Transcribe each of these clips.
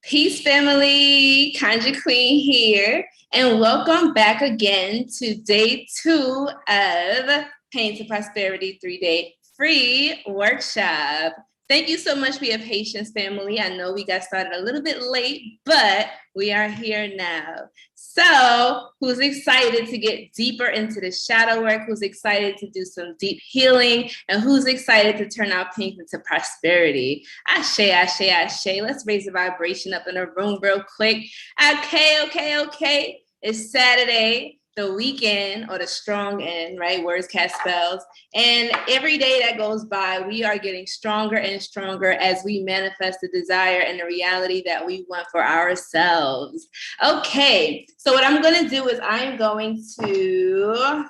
Peace family, Kanja Queen here, and welcome back again to day 2 of Pain to Prosperity 3-day free workshop. Thank you so much for your patience, family. I know we got started a little bit late, but we are here now. So, who's excited to get deeper into the shadow work? Who's excited to do some deep healing? And who's excited to turn our pain into prosperity? Ashe, ashe, ashe. Let's raise the vibration up in the room real quick. Okay. It's Saturday, the weekend, or the strong end, right? Words cast spells. And every day that goes by, we are getting stronger and stronger as we manifest the desire and the reality that we want for ourselves. Okay, so what I'm going to do is I'm going to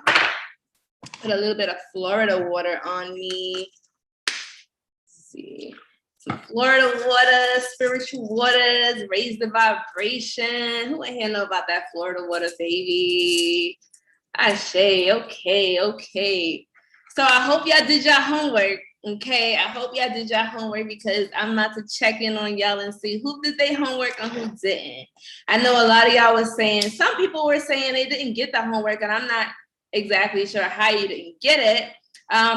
put a little bit of Florida water on me. Let's see. Some Florida water, spiritual waters, raise the vibration. Who ain't hear know about that Florida water, baby? Ashe, okay. So I hope y'all did your homework, okay? I hope y'all did your homework because I'm about to check in on y'all and see who did their homework and who didn't. I know a lot of y'all was saying, some people were saying they didn't get the homework, and I'm not exactly sure how you didn't get it.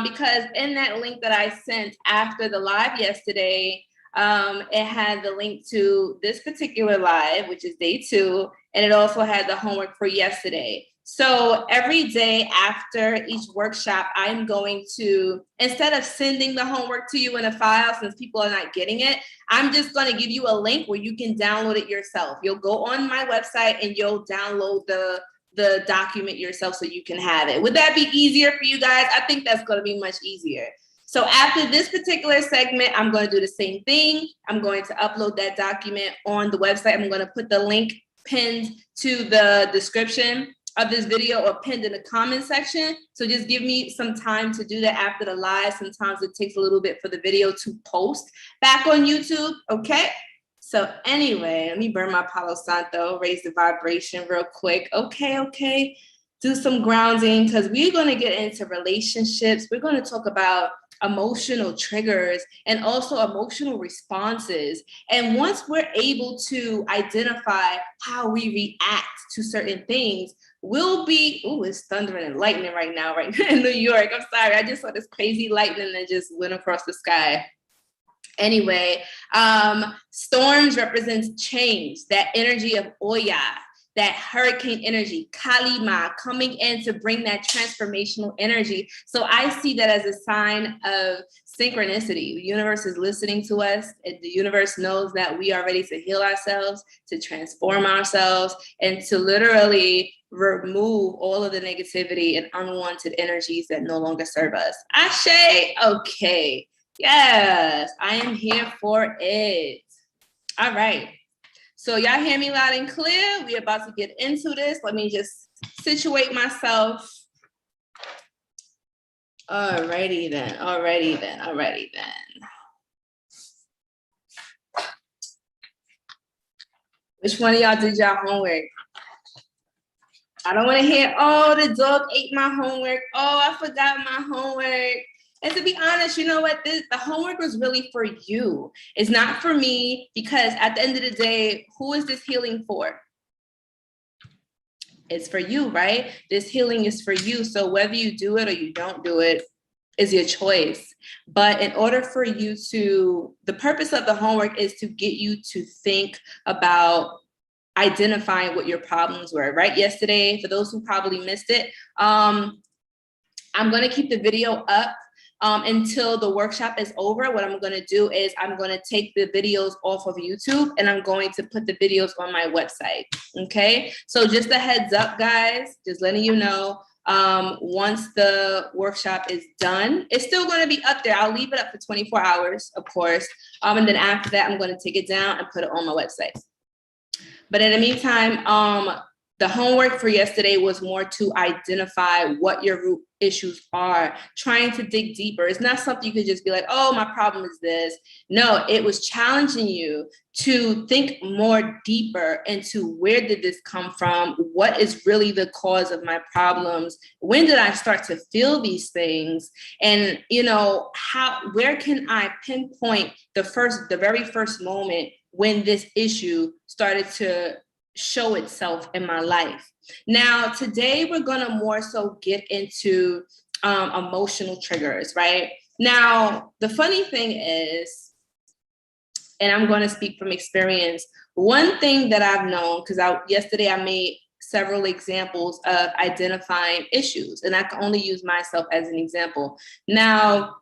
Because in that link that I sent after the live yesterday, it had the link to this particular live, which is day 2, and it also had the homework for yesterday. So every day after each workshop, I'm going to, instead of sending the homework to you in a file, since people are not getting it, I'm just going to give you a link where you can download it yourself. You'll go on my website and you'll download the document yourself so you can have it. Would that be easier for you guys? I think that's going to be much easier. So after this particular segment, I'm going to do the same thing. I'm going to upload that document on the website. I'm going to put the link pinned to the description of this video or pinned in the comment section. So just give me some time to do that after the live. Sometimes it takes a little bit for the video to post back on YouTube, okay? So anyway, let me burn my Palo Santo, raise the vibration real quick. Okay. Do some grounding because we're going to get into relationships. We're going to talk about emotional triggers and also emotional responses. And once we're able to identify how we react to certain things, we'll be, it's thundering and lightning right now, right in New York. I'm sorry, I just saw this crazy lightning that just went across the sky. Anyway, storms represents change, that energy of Oya, that hurricane energy, Kalima, coming in to bring that transformational energy. So I see that as a sign of synchronicity. The universe is listening to us. The universe knows that we are ready to heal ourselves, to transform ourselves, and to literally remove all of the negativity and unwanted energies that no longer serve us. Ashe, okay. Yes, I am here for it. All right. So y'all hear me loud and clear? We're about to get into this. Let me just situate myself. Alrighty then. Which one of y'all did y'all homework? I don't want to hear, the dog ate my homework. I forgot my homework. And to be honest, you know what? The homework was really for you. It's not for me, because at the end of the day, who is this healing for? It's for you, right? This healing is for you. So whether you do it or you don't do it is your choice. But in order for you to, the purpose of the homework is to get you to think about identifying what your problems were, right? Yesterday, for those who probably missed it, I'm going to keep the video up until the workshop is over. What I'm going to do is I'm going to take the videos off of YouTube and I'm going to put the videos on my website. Okay. So just a heads up, guys, just letting you know, once the workshop is done, it's still going to be up there. I'll leave it up for 24 hours, of course. And then after that, I'm going to take it down and put it on my website. But in the meantime, the homework for yesterday was more to identify what your root issues are, trying to dig deeper. It's not something you could just be like, my problem is this. No, it was challenging you to think more deeper into where did this come from? What is really the cause of my problems? When did I start to feel these things? And, where can I pinpoint the very first moment when this issue started to show itself in my life. Now, today we're going to more so get into emotional triggers, right? Now, the funny thing is, and I'm going to speak from experience, one thing that I've known, because yesterday I made several examples of identifying issues, and I can only use myself as an example. Now,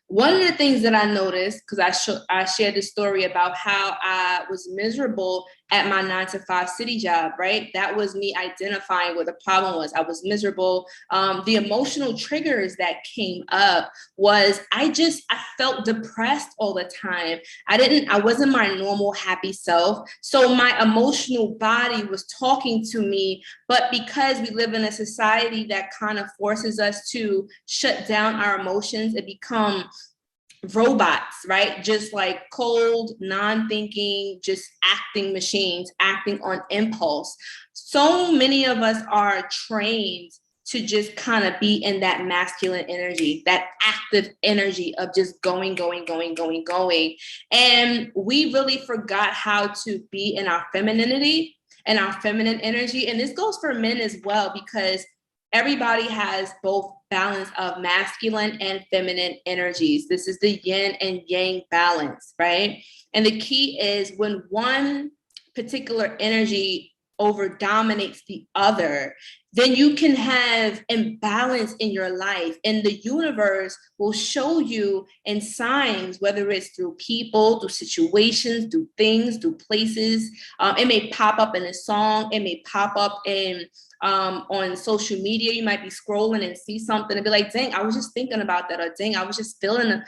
one of the things that I noticed, because I shared this story about how I was miserable at my 9-to-5 city job, right? That was me identifying what the problem was. I was miserable. The emotional triggers that came up was I felt depressed all the time. I wasn't my normal happy self. So my emotional body was talking to me, but because we live in a society that kind of forces us to shut down our emotions and become robots, right? Just like cold, non-thinking, just acting machines, acting on impulse. So many of us are trained to just kind of be in that masculine energy, that active energy of just going. And we really forgot how to be in our femininity and our feminine energy. And this goes for men as well, because everybody has both balance of masculine and feminine energies. This is the yin and yang balance, right? And the key is when one particular energy over dominates the other, then you can have imbalance in your life, and the universe will show you in signs, whether it's through people, through situations, through things, through places. It may pop up in a song, it may pop up in on social media. You might be scrolling and see something and be like, dang, I was just thinking about that, or dang, I was just feeling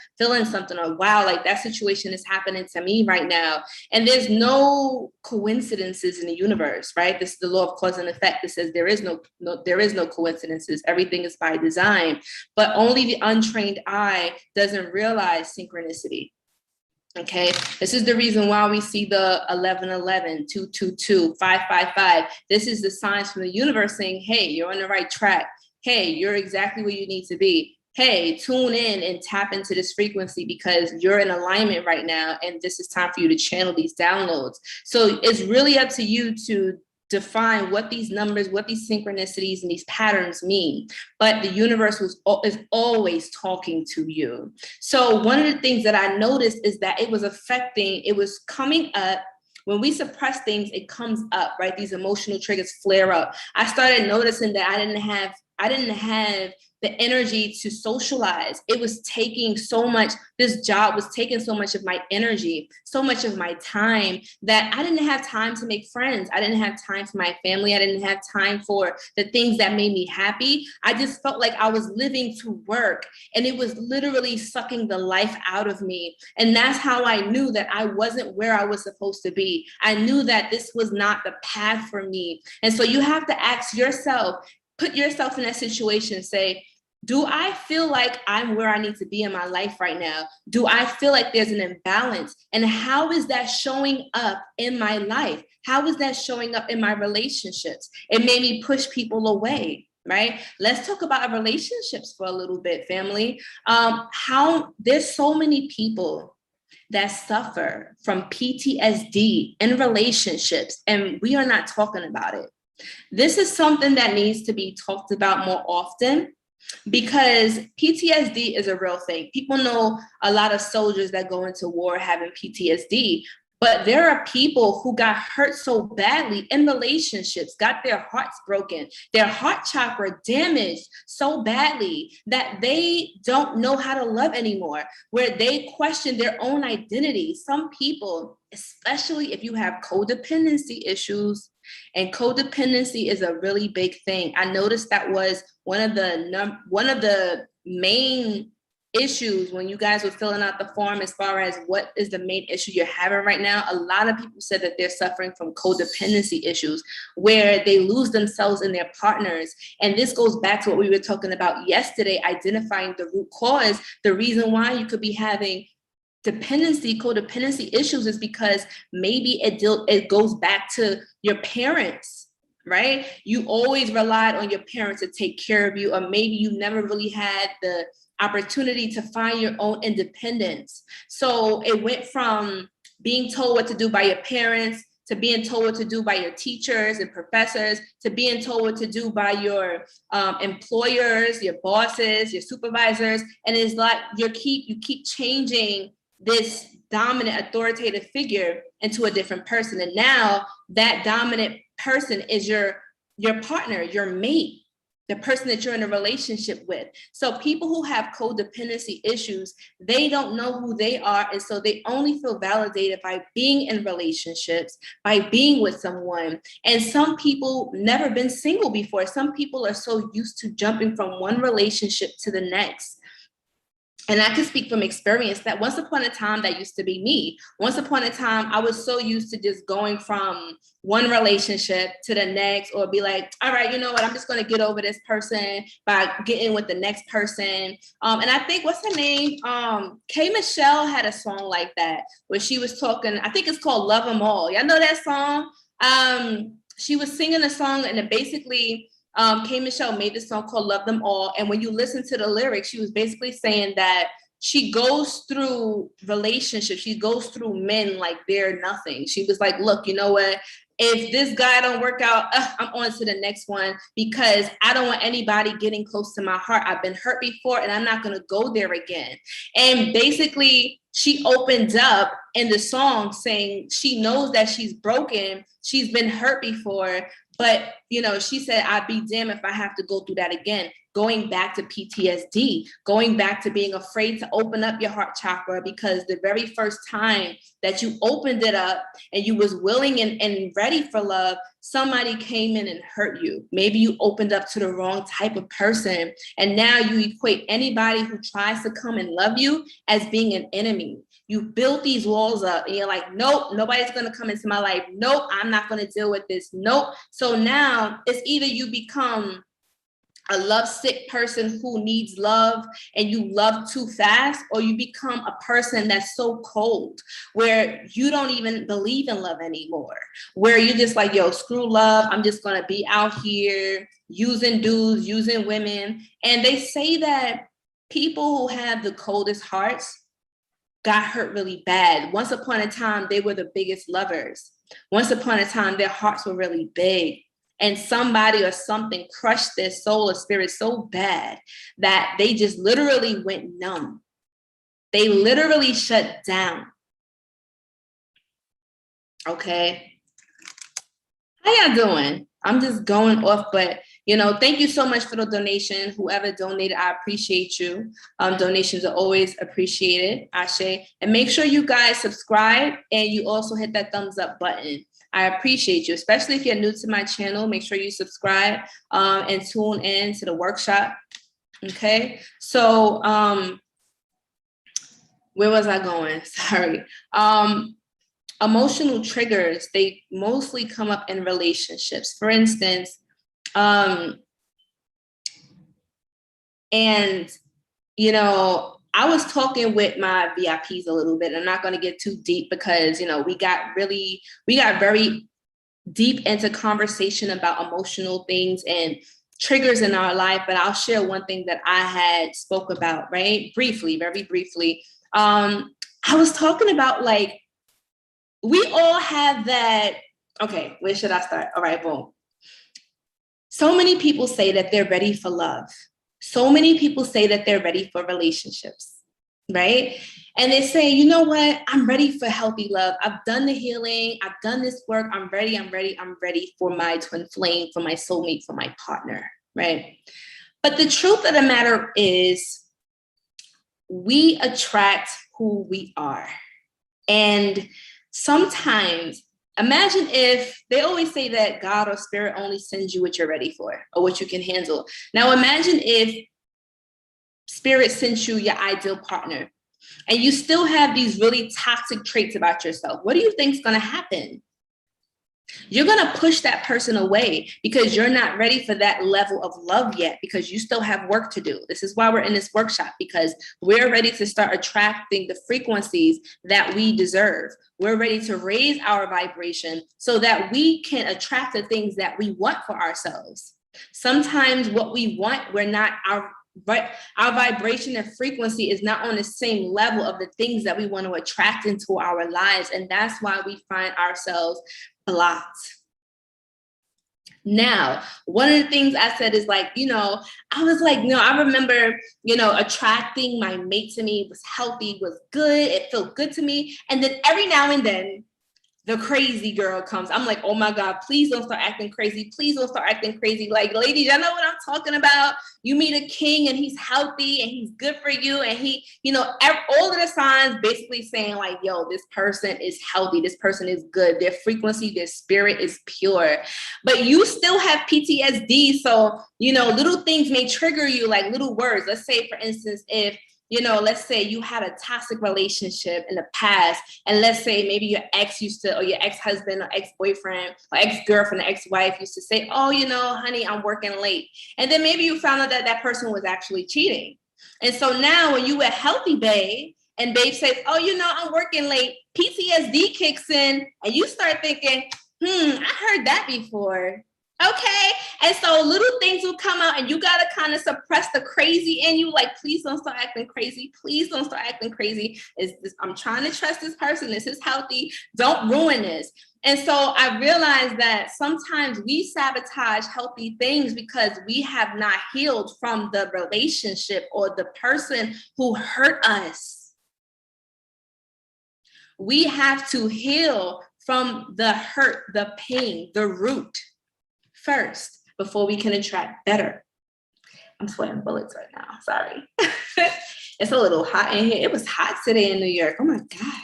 something, or wow, like that situation is happening to me right now. And there's no coincidences in the universe, right? This is the law of cause and effect that says there is no coincidences. Everything is by design, but only the untrained eye doesn't realize synchronicity. Okay, this is the reason why we see the 1111, 222, 555. This is the signs from the universe saying, hey, you're on the right track. Hey, you're exactly where you need to be. Hey, tune in and tap into this frequency because you're in alignment right now, and this is time for you to channel these downloads. So it's really up to you to define what these numbers, what these synchronicities and these patterns mean. But the universe is always talking to you. So one of the things that I noticed is that it was coming up. When we suppress things, it comes up, right? These emotional triggers flare up. I started noticing that I didn't have the energy to socialize. It was taking so much, this job was taking so much of my energy, so much of my time, that I didn't have time to make friends. I didn't have time for my family. I didn't have time for the things that made me happy. I just felt like I was living to work, and it was literally sucking the life out of me. And that's how I knew that I wasn't where I was supposed to be. I knew that this was not the path for me. And so you have to ask yourself, put yourself in that situation, say, do I feel like I'm where I need to be in my life right now? Do I feel like there's an imbalance? And how is that showing up in my life? How is that showing up in my relationships? It made me push people away, right? Let's talk about relationships for a little bit, family. How there's so many people that suffer from PTSD in relationships, and we are not talking about it. This is something that needs to be talked about more often, because PTSD is a real thing. People know a lot of soldiers that go into war having PTSD, but there are people who got hurt so badly in relationships, got their hearts broken, their heart chakra damaged so badly that they don't know how to love anymore, where they question their own identity. Some people, especially if you have codependency issues, and codependency is a really big thing. I noticed that was one of the main issues when you guys were filling out the form, as far as what is the main issue you're having right now. A lot of people said that they're suffering from codependency issues, where they lose themselves in their partners. And this goes back to what we were talking about yesterday, identifying the root cause. The reason why you could be having codependency issues is because maybe it goes back to your parents, right? You always relied on your parents to take care of you, or maybe you never really had the opportunity to find your own independence. So it went from being told what to do by your parents, to being told what to do by your teachers and professors, to being told what to do by your employers, your bosses, your supervisors. And it's like you keep changing this dominant authoritative figure into a different person. And now that dominant person is your partner, your mate, the person that you're in a relationship with. So people who have codependency issues, they don't know who they are. And so they only feel validated by being in relationships, by being with someone. And some people never been single before. Some people are so used to jumping from one relationship to the next. And I can speak from experience that once upon a time, that used to be me. Once upon a time, I was so used to just going from one relationship to the next, or be like, all right, you know what? I'm just going to get over this person by getting with the next person. And I think, what's her name? K. Michelle had a song like that where she was talking, I think it's called Love 'Em All. Y'all know that song? She was singing a song, and it basically, K. Michelle made this song called Love Them All. And when you listen to the lyrics, she was basically saying that she goes through relationships, she goes through men like they're nothing. She was like, look, you know what? If this guy don't work out, I'm on to the next one, because I don't want anybody getting close to my heart. I've been hurt before, and I'm not going to go there again. And basically, she opened up in the song saying she knows that she's broken. She's been hurt before. But, you know, she said, I'd be damned if I have to go through that again. Going back to PTSD, going back to being afraid to open up your heart chakra, because the very first time that you opened it up and you was willing and ready for love, somebody came in and hurt you. Maybe you opened up to the wrong type of person. And now you equate anybody who tries to come and love you as being an enemy. You built these walls up and you're like, nope, nobody's going to come into my life. Nope, I'm not going to deal with this. Nope. So now it's either you become a lovesick person who needs love and you love too fast, or you become a person that's so cold where you don't even believe in love anymore, where you're just like, yo, screw love. I'm just going to be out here using dudes, using women. And they say that people who have the coldest hearts got hurt really bad. Once upon a time, they were the biggest lovers. Once upon a time, their hearts were really big. And somebody or something crushed their soul or spirit so bad that they just literally went numb. They literally shut down. Okay. How y'all doing? I'm just going off, but you know, thank you so much for the donation. Whoever donated, I appreciate you. Donations are always appreciated, Ashe. And make sure you guys subscribe and you also hit that thumbs up button. I appreciate you, especially if you're new to my channel. Make sure you subscribe and tune in to the workshop. Okay, so where was I going? Sorry. Emotional triggers, they mostly come up in relationships. For instance, and you know, I was talking with my VIPs a little bit. I'm not going to get too deep because, you know, we got very deep into conversation about emotional things and triggers in our life. But I'll share one thing that I had spoke about, right? Briefly, very briefly. I was talking about, like, we all have that. Okay, where should I start? All right, boom. So many people say that they're ready for love. So many people say that they're ready for relationships, right? And they say, you know what? I'm ready for healthy love. I've done the healing. I've done this work. I'm ready for my twin flame, for my soulmate, for my partner, right? But the truth of the matter is, we attract who we are. And sometimes, imagine if they always say that God or spirit only sends you what you're ready for or what you can handle. Now, imagine if spirit sends you your ideal partner and you still have these really toxic traits about yourself. What do you think is going to happen? You're going to push that person away because you're not ready for that level of love yet, because you still have work to do. This is why we're in this workshop, because we're ready to start attracting the frequencies that we deserve. We're ready to raise our vibration so that we can attract the things that we want for ourselves. Sometimes what we want, our vibration and frequency is not on the same level of the things that we want to attract into our lives. And that's why we find ourselves blocked. Now, one of the things I said is like, I was like, I remember, attracting my mate to me was healthy, was good. It felt good to me. And then every now and then, the crazy girl comes. I'm like, oh my God, please don't start acting crazy. Please don't start acting crazy. Like, ladies, y'all know what I'm talking about. You meet a king and he's healthy and he's good for you. And he, all of the signs basically saying like, yo, this person is healthy. This person is good. Their frequency, their spirit is pure. But you still have PTSD. So, little things may trigger you, like little words. Let's say, for instance, if let's say you had a toxic relationship in the past, and let's say maybe your ex used to, or your ex-husband or ex-boyfriend or ex-girlfriend or ex-wife used to say, oh, honey, I'm working late. And then maybe you found out that that person was actually cheating. And so now when you were healthy, babe, and babe says, oh, I'm working late, PTSD kicks in, and you start thinking, I heard that before. Okay. And so little things will come out and you got to kind of suppress the crazy in you. Like, please don't start acting crazy. Please don't start acting crazy. I'm trying to trust this person. This is healthy. Don't ruin this. And so I realized that sometimes we sabotage healthy things because we have not healed from the relationship or the person who hurt us. We have to heal from the hurt, the pain, the root first, before we can attract better. I'm sweating bullets right now. Sorry. It's a little hot in here. It was hot today in New York. Oh my God.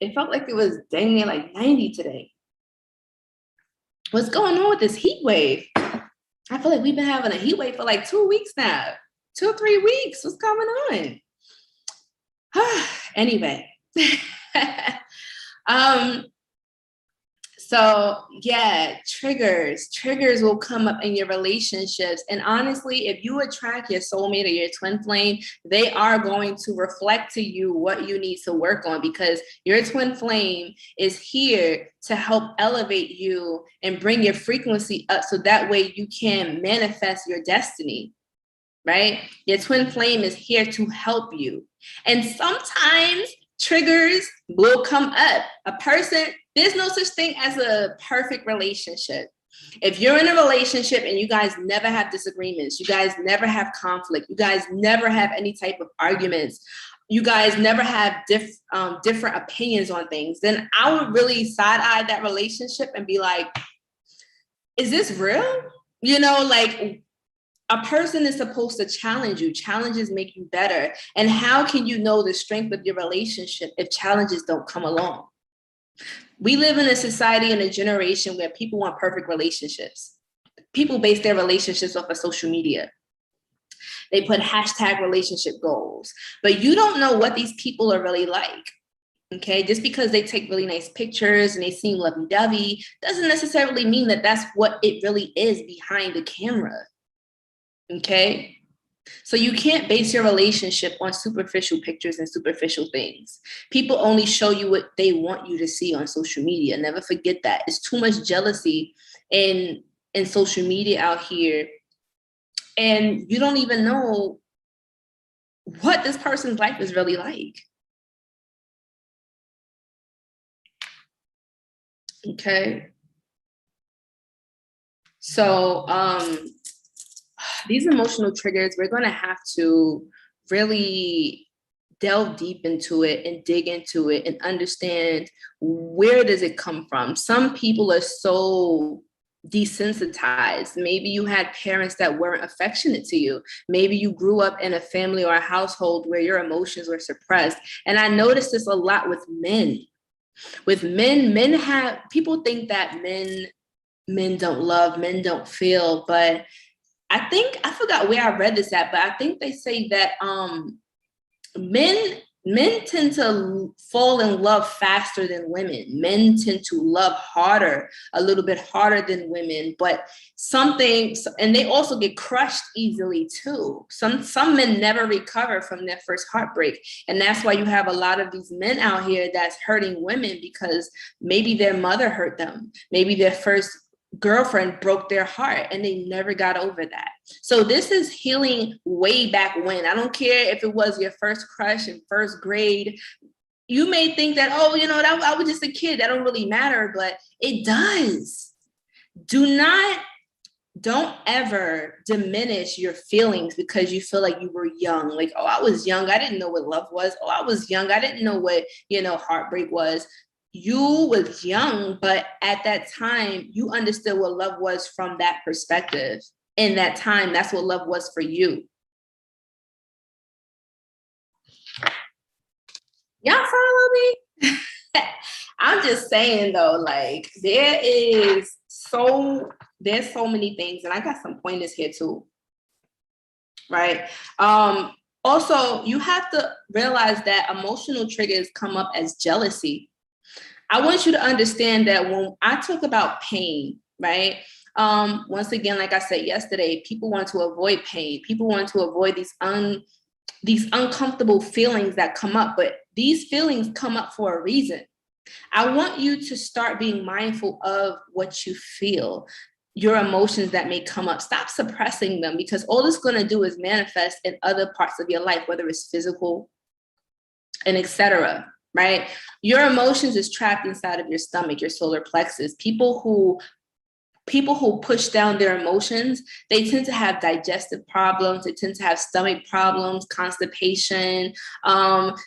It felt like it was dang near like 90 today. What's going on with this heat wave? I feel like we've been having a heat wave for like 2 weeks now. 2 or 3 weeks. What's going on? Anyway. So yeah, triggers will come up in your relationships. And honestly, if you attract your soulmate or your twin flame, they are going to reflect to you what you need to work on, because your twin flame is here to help elevate you and bring your frequency up so that way you can manifest your destiny, right? Your twin flame is here to help you. And sometimes triggers will come up. There's no such thing as a perfect relationship. If you're in a relationship and you guys never have disagreements, you guys never have conflict, you guys never have any type of arguments, you guys never have different opinions on things, then I would really side-eye that relationship and be like, is this real? Like, a person is supposed to challenge you. Challenges make you better. And how can you know the strength of your relationship if challenges don't come along? We live in a society and a generation where people want perfect relationships. People base their relationships off of social media. They put hashtag relationship goals, but you don't know what these people are really like. Okay, just because they take really nice pictures and they seem lovey-dovey doesn't necessarily mean that that's what it really is behind the camera. Okay, so you can't base your relationship on superficial pictures and superficial things. People only show you what they want you to see on social media. Never forget that. It's too much jealousy in social media out here. And you don't even know what this person's life is really like. Okay. So, these emotional triggers, we're going to have to really delve deep into it and dig into it and understand, where does it come from? Some people are so desensitized. Maybe you had parents that weren't affectionate to you. Maybe you grew up in a family or a household where your emotions were suppressed. And I noticed this a lot with men. With men, people think that men don't love, men don't feel, but I forgot where I read this at, but I think they say that men tend to fall in love faster than women. Men tend to love harder, a little bit harder than women, but and they also get crushed easily too. Some men never recover from their first heartbreak. And that's why you have a lot of these men out here that's hurting women, because maybe their mother hurt them. Maybe their first girlfriend broke their heart and they never got over that. So this is healing way back when. I don't care if it was your first crush in first grade. You may think that, oh, that I was just a kid. That don't really matter, but it does. Don't ever diminish your feelings because you feel like you were young. Like, oh, I was young. I didn't know what love was. Oh, I was young. I didn't know what, heartbreak was. You was young, but at that time, you understood what love was from that perspective. In that time, that's what love was for you. Y'all follow me? I'm just saying though, like there's so many things, and I got some pointers here too. Right. Also, you have to realize that emotional triggers come up as jealousy. I want you to understand that when I talk about pain, right? Once again, like I said yesterday, people want to avoid pain. People want to avoid these uncomfortable feelings that come up, but these feelings come up for a reason. I want you to start being mindful of what you feel, your emotions that may come up. Stop suppressing them, because all it's going to do is manifest in other parts of your life, whether it's physical and etc. Right? Your emotions is trapped inside of your stomach, your solar plexus. People who push down their emotions, they tend to have digestive problems. They tend to have stomach problems, constipation.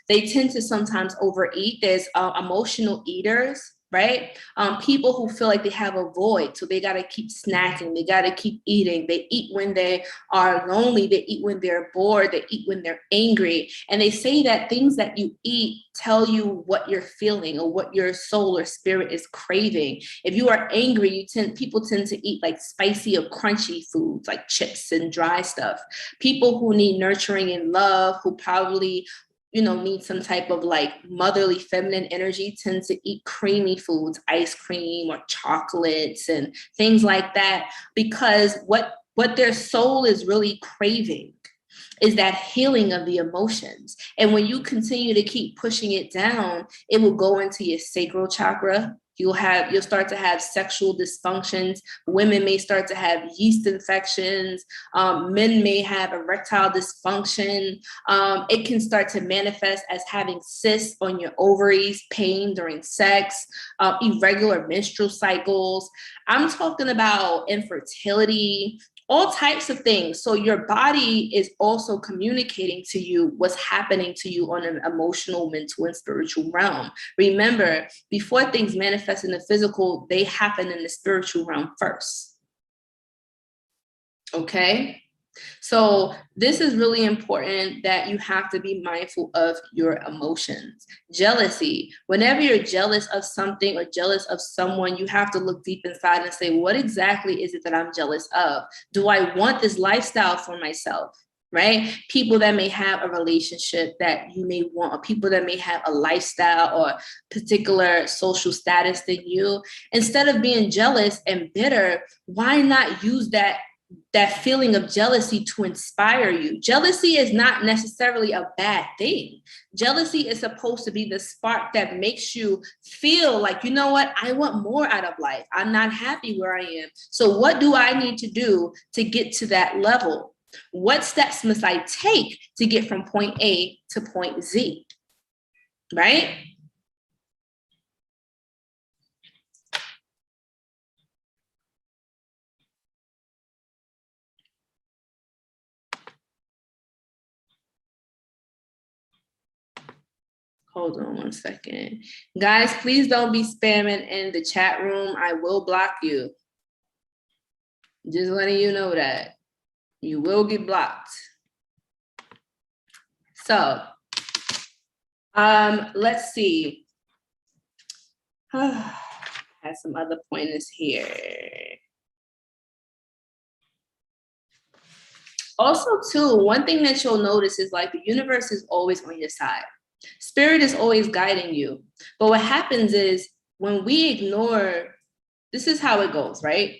They tend to sometimes overeat. There's emotional eaters, right? People who feel like they have a void, so they got to keep snacking. They got to keep eating. They eat when they are lonely. They eat when they're bored. They eat when they're angry. And they say that things that you eat tell you what you're feeling or what your soul or spirit is craving. If you are angry, people tend to eat like spicy or crunchy foods like chips and dry stuff. People who need nurturing and love, who probably need some type of like motherly feminine energy, tend to eat creamy foods, ice cream or chocolates and things like that, because what their soul is really craving is that healing of the emotions. And when you continue to keep pushing it down, it will go into your sacral chakra. You'll start to have sexual dysfunctions. Women may start to have yeast infections. Men may have erectile dysfunction. It can start to manifest as having cysts on your ovaries, pain during sex, irregular menstrual cycles. I'm talking about infertility, all types of things. So your body is also communicating to you what's happening to you on an emotional, mental, and spiritual realm. Remember, before things manifest in the physical, they happen in the spiritual realm first. Okay? So this is really important, that you have to be mindful of your emotions. Jealousy. Whenever you're jealous of something or jealous of someone, you have to look deep inside and say, what exactly is it that I'm jealous of? Do I want this lifestyle for myself? Right? People that may have a relationship that you may want, or people that may have a lifestyle or particular social status than you. Instead of being jealous and bitter, why not use that feeling of jealousy to inspire you? Jealousy is not necessarily a bad thing. Jealousy is supposed to be the spark that makes you feel like, you know what, I want more out of life. I'm not happy where I am. So what do I need to do to get to that level? What steps must I take to get from point A to point Z? Right? Hold on one second. Guys, please don't be spamming in the chat room. I will block you. Just letting you know that. You will get blocked. So, let's see. I have some other pointers here. Also, too, one thing that you'll notice is like the universe is always on your side. Spirit is always guiding you. But what happens is when we ignore, this is how it goes, right?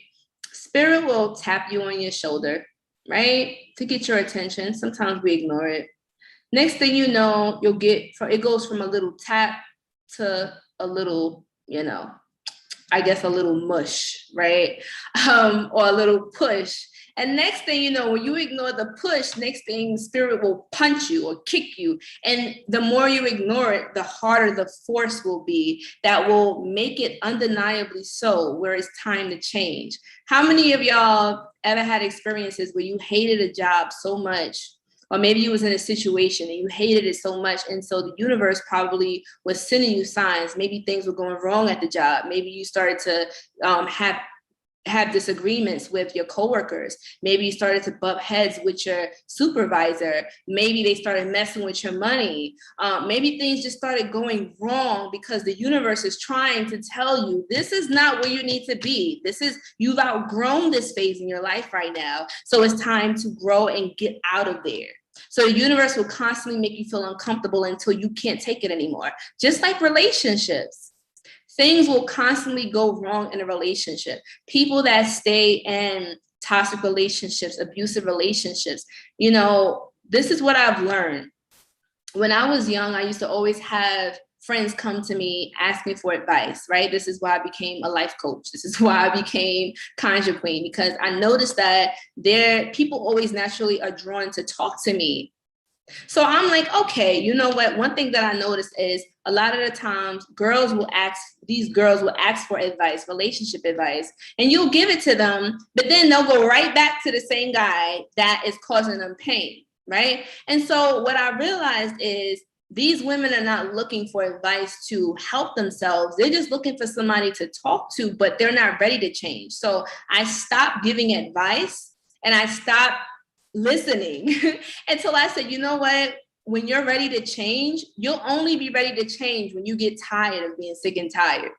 Spirit will tap you on your shoulder, right? To get your attention. Sometimes we ignore it. Next thing you know, it goes from a little tap to a little, I guess, a little mush, right? Or a little push. And next thing you know, when you ignore the push, next thing spirit will punch you or kick you. And the more you ignore it, the harder the force will be that will make it undeniably so, where it's time to change. How many of y'all ever had experiences where you hated a job so much, or maybe you was in a situation and you hated it so much, and so the universe probably was sending you signs. Maybe things were going wrong at the job. Maybe you started to have disagreements with your coworkers. Maybe you started to bump heads with your supervisor. Maybe they started messing with your money. Maybe things just started going wrong because the universe is trying to tell you, this is not where you need to be. You've outgrown this phase in your life right now. So it's time to grow and get out of there. So the universe will constantly make you feel uncomfortable until you can't take it anymore. Just like relationships. Things will constantly go wrong in a relationship. People that stay in toxic relationships, abusive relationships, this is what I've learned. When I was young, I used to always have friends come to me, ask me for advice, right? This is why I became a life coach. This is why I became Conjure Queen, because I noticed that people always naturally are drawn to talk to me. So I'm like, okay, you know what? One thing that I noticed is a lot of the times these girls will ask for advice, relationship advice, and you'll give it to them, but then they'll go right back to the same guy that is causing them pain, right? And so what I realized is these women are not looking for advice to help themselves. They're just looking for somebody to talk to, but they're not ready to change. So I stopped giving advice and I stopped listening until I said, you know what? When you're ready to change, you'll only be ready to change when you get tired of being sick and tired.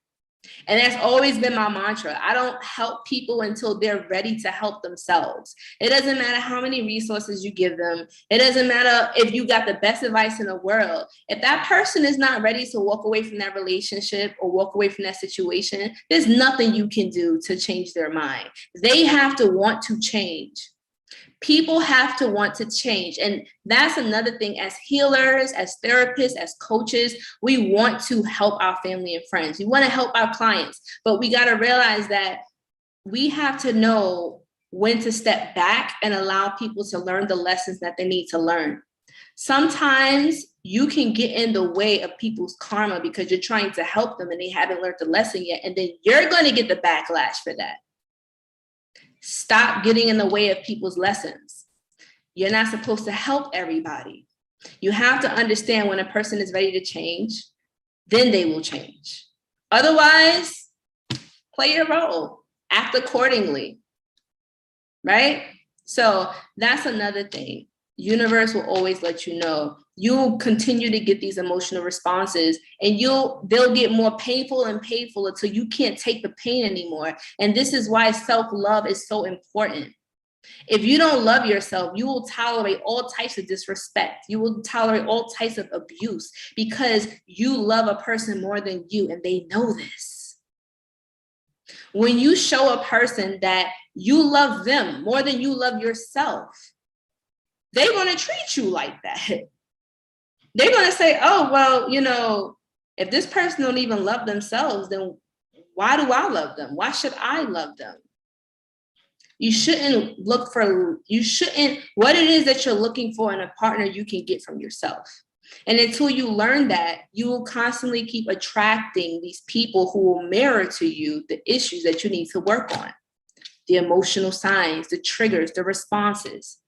And that's always been my mantra. I don't help people until they're ready to help themselves. It doesn't matter how many resources you give them. It doesn't matter if you got the best advice in the world. If that person is not ready to walk away from that relationship or walk away from that situation, there's nothing you can do to change their mind. They have to want to change. People have to want to change. And that's another thing. As healers, as therapists, as coaches, we want to help our family and friends. We want to help our clients, but we got to realize that we have to know when to step back and allow people to learn the lessons that they need to learn. Sometimes you can get in the way of people's karma because you're trying to help them and they haven't learned the lesson yet. And then you're going to get the backlash for that. Stop getting in the way of people's lessons. You're not supposed to help everybody. You have to understand when a person is ready to change, then they will change. Otherwise, play your role, act accordingly, right? So that's another thing. Universe will always let you know. You'll continue to get these emotional responses and they'll get more painful and painful until you can't take the pain anymore. And this is why self-love is so important. If you don't love yourself, you will tolerate all types of disrespect. You will tolerate all types of abuse because you love a person more than you, and they know this. When you show a person that you love them more than you love yourself, they're going to treat you like that. They're going to say, oh, well, if this person don't even love themselves, then why do I love them? Why should I love them? What it is that you're looking for in a partner you can get from yourself. And until you learn that, you will constantly keep attracting these people who will mirror to you the issues that you need to work on, the emotional signs, the triggers, the responses.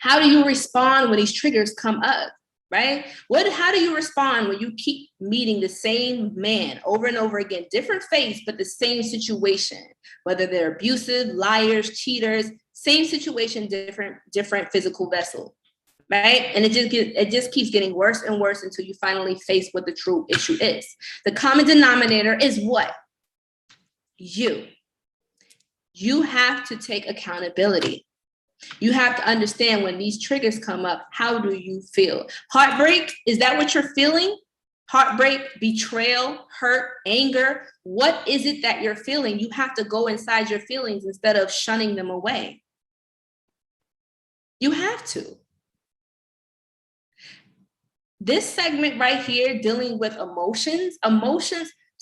How do you respond when these triggers come up, right? How do you respond when you keep meeting the same man over and over again, different face, but the same situation, whether they're abusive, liars, cheaters, same situation, different physical vessel, right? And it just keeps getting worse and worse until you finally face what the true issue is. The common denominator is what? You. You have to take accountability. You have to understand when these triggers come up, how do you feel? Heartbreak, is that what you're feeling? Heartbreak, betrayal, hurt, anger. What is it that you're feeling? You have to go inside your feelings instead of shunning them away. You have to. This segment right here, dealing with emotions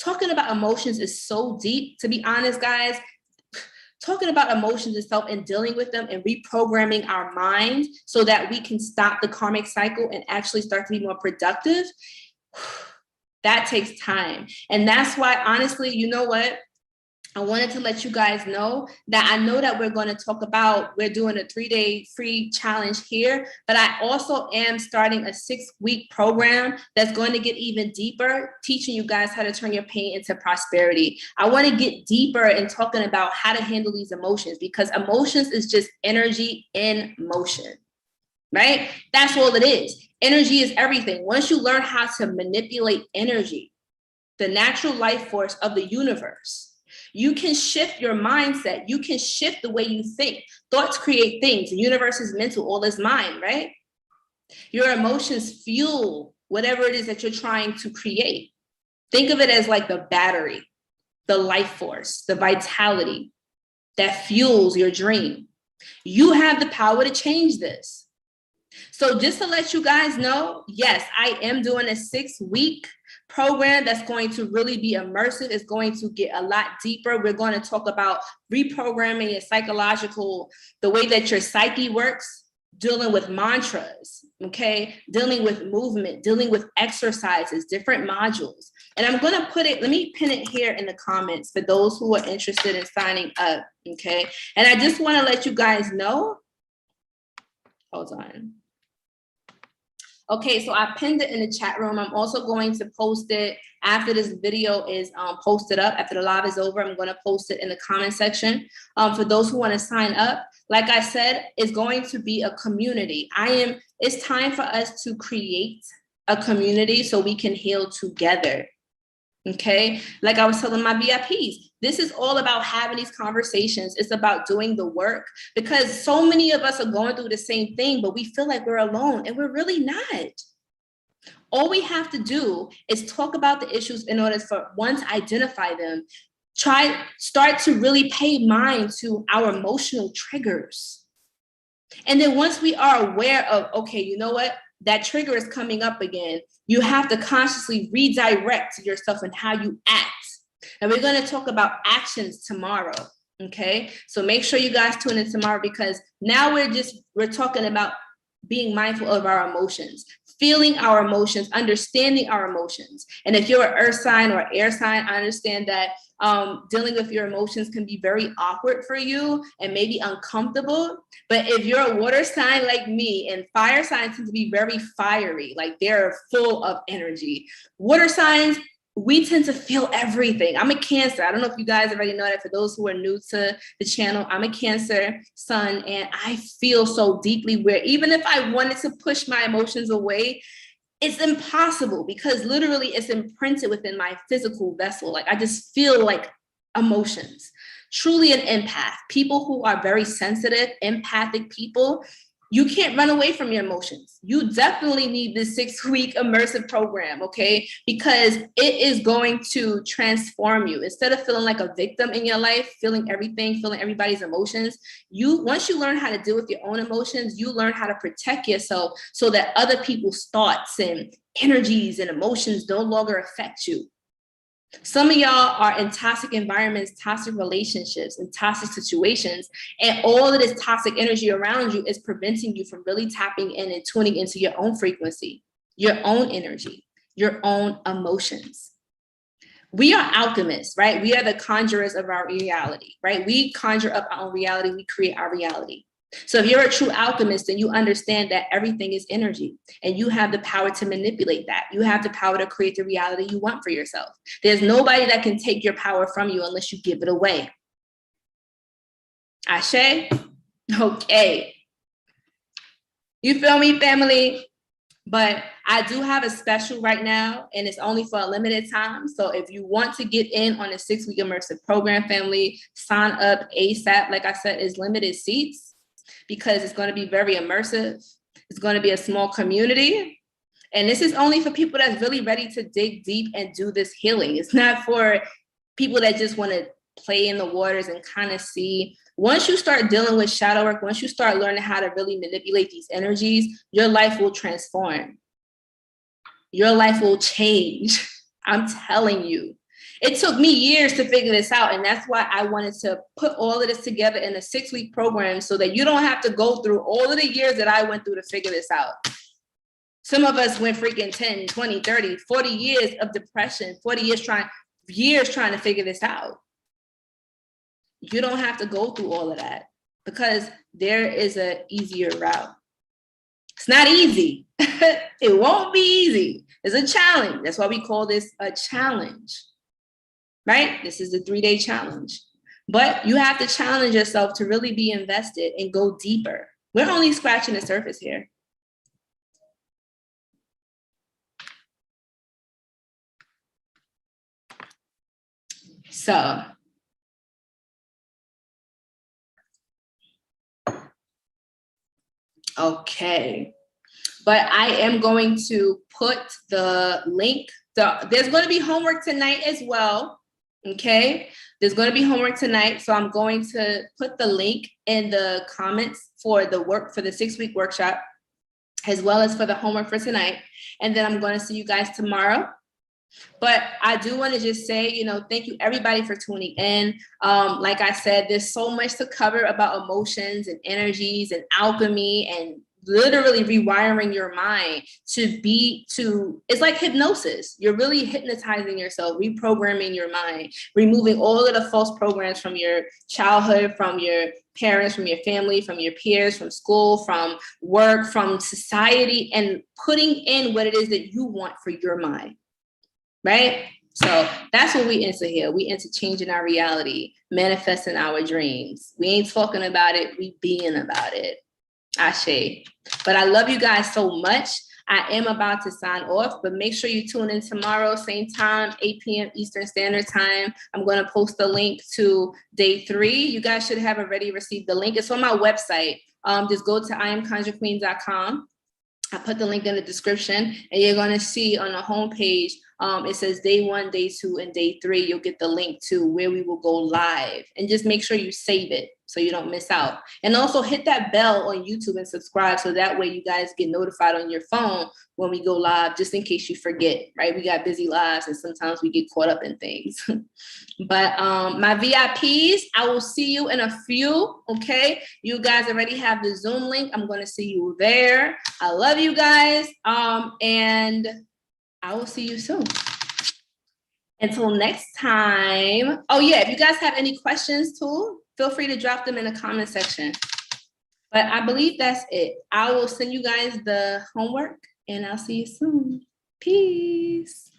Talking about emotions is so deep, to be honest, guys. Talking about emotions itself and dealing with them and reprogramming our mind so that we can stop the karmic cycle and actually start to be more productive, that takes time. And that's why, honestly, you know what? I wanted to let you guys know that I know that we're going to talk about, we're doing a 3-day free challenge here, but I also am starting a 6-week program that's going to get even deeper, teaching you guys how to turn your pain into prosperity. I want to get deeper in talking about how to handle these emotions, because emotions is just energy in motion, right? That's all it is. Energy is everything. Once you learn how to manipulate energy, the natural life force of the universe, you can shift your mindset. You can shift the way you think. Thoughts create things. The universe is mental, all is mind, right? Your emotions fuel whatever it is that you're trying to create. Think of it as like the battery, the life force, the vitality that fuels your dream. You have the power to change this. So just to let you guys know, yes, I am doing a 6-week program that's going to really be immersive. It's going to get a lot deeper. We're going to talk about reprogramming your psychological, the way that your psyche works, dealing with mantras, okay? Dealing with movement, dealing with exercises, different modules. And I'm going to put it, let me pin it here in the comments for those who are interested in signing up, okay? And I just want to let you guys know, hold on. Okay, so I pinned it in the chat room. I'm also going to post it after this video is posted up. After the live is over, I'm going to post it in the comment section. For those who want to sign up, like I said, it's going to be a community. It's time for us to create a community so we can heal together. Okay, like I was telling my VIPs, this is all about having these conversations. It's about doing the work, because so many of us are going through the same thing, but we feel like we're alone, and we're really not. All we have to do is talk about the issues in order for once identify them, start to really pay mind to our emotional triggers. And then once we are aware of, okay, you know what? That trigger is coming up again. You have to consciously redirect yourself and how you act. And we're going to talk about actions tomorrow. Okay. So make sure you guys tune in tomorrow, because now we're talking about being mindful of our emotions, feeling our emotions, understanding our emotions. And if you're an earth sign or air sign, I understand that dealing with your emotions can be very awkward for you and maybe uncomfortable. But if you're a water sign like me, and fire signs tend to be very fiery, like they're full of energy. Water signs, we tend to feel everything. I'm a Cancer. I don't know if you guys already know that. For those who are new to the channel, I'm a Cancer sun, and I feel so deeply where even if I wanted to push my emotions away, it's impossible, because literally it's imprinted within my physical vessel. Like I just feel like emotions. Truly an empath. People who are very sensitive, empathic people, you can't run away from your emotions. You definitely need this 6-week immersive program, okay? Because it is going to transform you. Instead of feeling like a victim in your life, feeling everything, feeling everybody's emotions, once you learn how to deal with your own emotions, you learn how to protect yourself so that other people's thoughts and energies and emotions no longer affect you. Some of y'all are in toxic environments, toxic relationships, and toxic situations, and all of this toxic energy around you is preventing you from really tapping in and tuning into your own frequency, your own energy, your own emotions. We are alchemists, right? We are the conjurers of our reality, right? We conjure up our own reality. We create our reality. So if you're a true alchemist, then you understand that everything is energy, and you have the power to manipulate that. You have the power to create the reality you want for yourself. There's nobody that can take your power from you unless you give it away. Ashe? Okay. You feel me, family? But I do have a special right now, and it's only for a limited time. So if you want to get in on a 6-week immersive program, family, sign up ASAP. Like I said, it's limited seats, because it's going to be very immersive. It's going to be a small community. And this is only for people that's really ready to dig deep and do this healing. It's not for people that just want to play in the waters and kind of see. Once you start dealing with shadow work, once you start learning how to really manipulate these energies, your life will transform. Your life will change. I'm telling you. It took me years to figure this out. And that's why I wanted to put all of this together in a 6-week program so that you don't have to go through all of the years that I went through to figure this out. Some of us went freaking 10, 20, 30, 40 years of depression, 40 years trying to figure this out. You don't have to go through all of that because there is an easier route. It's not easy. It won't be easy. It's a challenge. That's why we call this a challenge, right? This is the 3-day challenge. But you have to challenge yourself to really be invested and go deeper. We're only scratching the surface here. So, okay. But I am going to put the link. There's going to be homework tonight as well. Okay. There's going to be homework tonight. So I'm going to put the link in the comments for the 6-week workshop, as well as for the homework for tonight. And then I'm going to see you guys tomorrow. But I do want to just say, thank you everybody for tuning in. Like I said, there's so much to cover about emotions and energies and alchemy and literally rewiring your mind it's like hypnosis. You're really hypnotizing yourself, reprogramming your mind, removing all of the false programs from your childhood, from your parents, from your family, from your peers, from school, from work, from society, and putting in what it is that you want for your mind. Right? So that's what we into here. We into changing our reality, manifesting our dreams. We ain't talking about it, we being about it. Ashe. But I love you guys so much. I am about to sign off, but make sure you tune in tomorrow, same time, 8 p.m. Eastern Standard Time. I'm going to post the link to day 3. You guys should have already received the link. It's on my website. Just go to iamconjurequeen.com. I put the link in the description, and you're going to see on the homepage, it says day 1, day 2, and day 3. You'll get the link to where we will go live, and just make sure you save it so you don't miss out. And also hit that bell on YouTube and subscribe so that way you guys get notified on your phone when we go live, just in case you forget, right? We got busy lives and sometimes we get caught up in things. But my VIPs, I will see you in a few, okay? You guys already have the Zoom link. I'm going to see you there. I love you guys, and I will see you soon. Until next time. Oh yeah, if you guys have any questions too, feel free to drop them in the comment section. But I believe that's it. I will send you guys the homework and I'll see you soon. Peace.